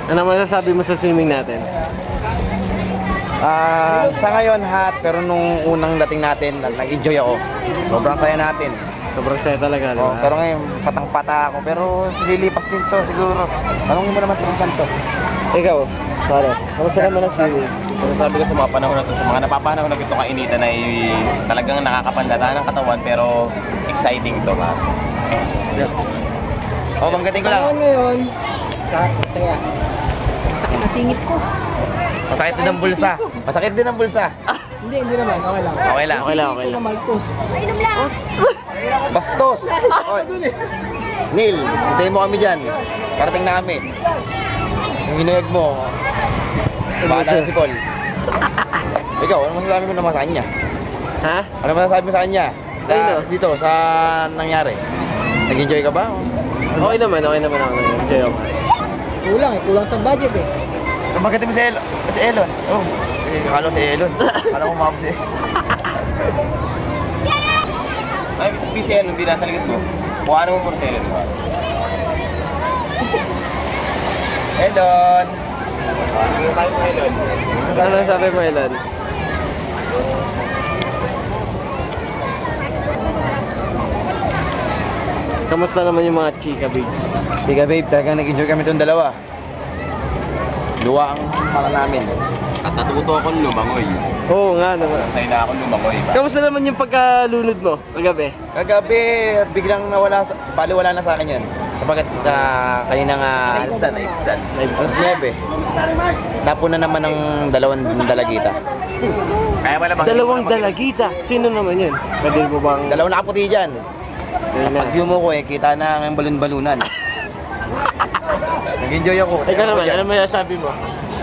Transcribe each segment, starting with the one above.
Ano masasabi mo sa swimming natin? Sa ngayon hot, pero nung unang dating natin, nag-enjoy ako. Sobrang saya natin. Sobrang saya talaga, di ba? Pero ngayon, patang-pata ako. Pero lilipas din to siguro. Tanongin mo naman kung saan to. Ikaw, pare, kamusta naman ang swimming? Sabi ko sa mga panahon na to, sa mga napapanahon na ito kainitan ay talagang nakakapanlata ng katawan pero exciting to, ha? Oh, banggating ko lang. Ngayon, saya. Sakit ang singit ko. Masakit din ang bulsa. Masakit din ang bulsa. Hindi naman. Okay lang. Okay lang. Okay lang, okay Ito lang. na maltos. Bastos. Oy. Neil, hintayin mo kami dyan. Parating na kami. Yung hinayag mo, bahala na si Paul. Ikaw, ano masasabi mo naman sa kanya? Ha? Ano masasabi mo sa kanya? Sino? Dito, sa nangyari. Nag-enjoy ka ba? Okay naman ako. Enjoy ako. Kulang sa budget eh. Kumagating mo si Elon. Si Elon. Oh. Akala ko si Elon. Akala ko mabos eh. Ay, sabi si Elon, hindi nasa likod mo. Buhaan mo muna si Elon, diba? Elon. Ano tayo mo, Elon? Ano sabi mo, Elan? Kamusta naman yung mga chika babes? Tiga babe, talagang nag-enjoy kami itong dalawa. Luwa ang para namin. At natuto akong lumangoy. Oo nga naman. Masaya na akong lumangoy, ba? Kamusta naman yung pagkalunod mo kagabi? Kagabi, biglang nawala, bali wala na sa akin yun. Sabagat sa kaninang Naibsan. alas 9, napuna naman ng dalawang dalagita. Kaya wala bang... Dalawang dalagita. Sino naman yun? Pwede mo bang... Dalawang nakaputi dyan. Ayun na. Pag view mo ko kita na ang balon-balunan. Nag-enjoy ako. Ikaw naman, ano masasabi mo?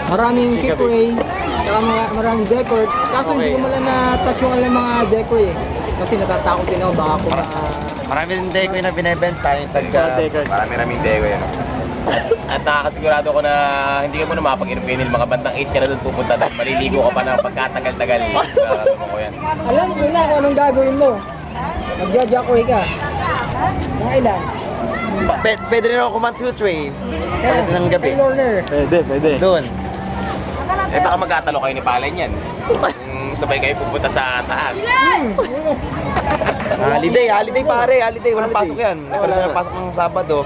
Maraming giveaway, saka maraming decor. Kaso hindi ko malang na-touch yung alam mga decor eh. Kasi natatakot din ako baka ako Marami din tayo ko yung binibenta yung tagka. Maraming dego yan. At nakakasigurado ko na hindi ka muna makapag-inom kayo nil, mga bandang 8 ka na doon pupunta dahil maliligo ka pa na pagkatagal-tagal. Nararamdaman ko yan. alam ko na kung anong gagawin mo. Mag-jajakoy ka. Mga ilan? Pwede rin ako kumansutray. Pwede ng gabi. Taylorner. Pwede. Doon. Eh baka magkatalo kayo ni Palen yan. Kung sabay kayo pupunta sa taas. Holiday pare, holiday. Walang pasok yan. Nagkaroon na ng pasok ng Sabado.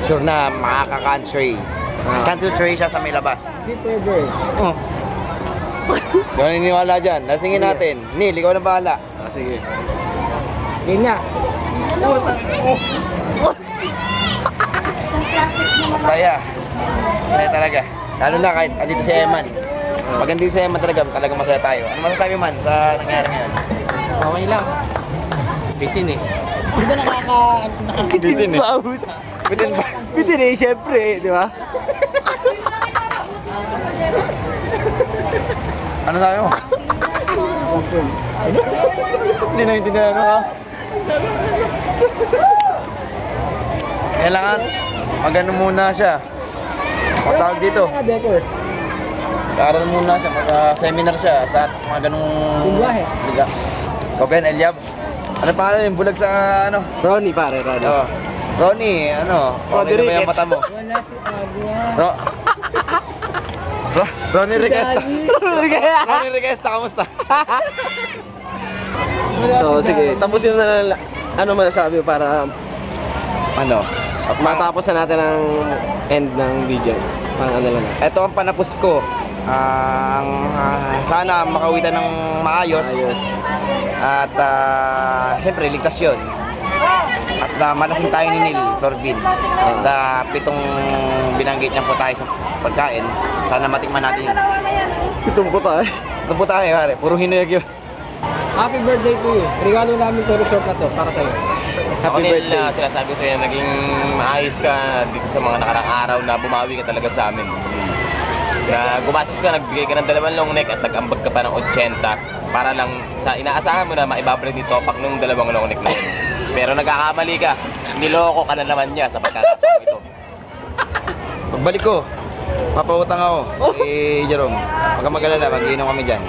Sure na, makaka-country. Country siya sa may labas. Hindi pwede. Oh. Doon niniwala dyan. Lasingin natin. Neil, ikaw na bahala. Sige. Game na. Masaya. Masaya talaga. Lalo na kahit andito si Eman. Pag andito si Eman talagang masaya tayo. Ano masasabi man sa nangyari ngayon? Okay lang. Bitin eh. Di ba Bitin eh. Bitin ba? Bitin eh, syempre, di ba? Ano sabi mo? Hindi naintindihan ano ka? Kailangan mag-ano muna siya. Matawag dito. mga decor? Mag-aaral muna siya. Mag-seminar siya sa mga ganung... Lingwahe. Liga. Ikaw Ben, Eliab. Ano pa yung bulag sa ano? Ronnie pare, Ronnie. Oh. Ronnie, ano? Okay na ba yung mata mo? Wala si Agua. Ronnie Requesta. Ronnie Requesta, kamusta? So, sige. Tapos yun na ano masasabi mo para Ano? matapos na natin ang end ng video. Pang ano lang. Ito ang panapos ko. Sana makawitan ng maayos. Ayos. At siyempre, ligtas yun. At malasing tayo ni Neil Corbin sa 7 binanggit niya po tayo sa pagkain. Sana matikman natin yun. Itong ko pa eh. Ito po tayo, pare. Puro hinayag yun. Happy birthday to you. Regalo namin to resort na to para sa'yo. Ako Happy birthday. nila sinasabi ko sa'yo, naging maayos ka dito sa mga nakarang araw na bumawi ka talaga sa amin. Na gumastos ka, nagbigay ka ng 2 long neck at nag-ambag ka pa ng 80 para lang sa inaasahan mo na maibabread ni Topak nung 2 long neck na yun. Pero nagkakamali ka, niloko ka na naman niya sa pagkakataon ito. Pagbalik ko, papautang ako kay Jerome. Huwag kang mag-alala, mag-iinom kami dyan.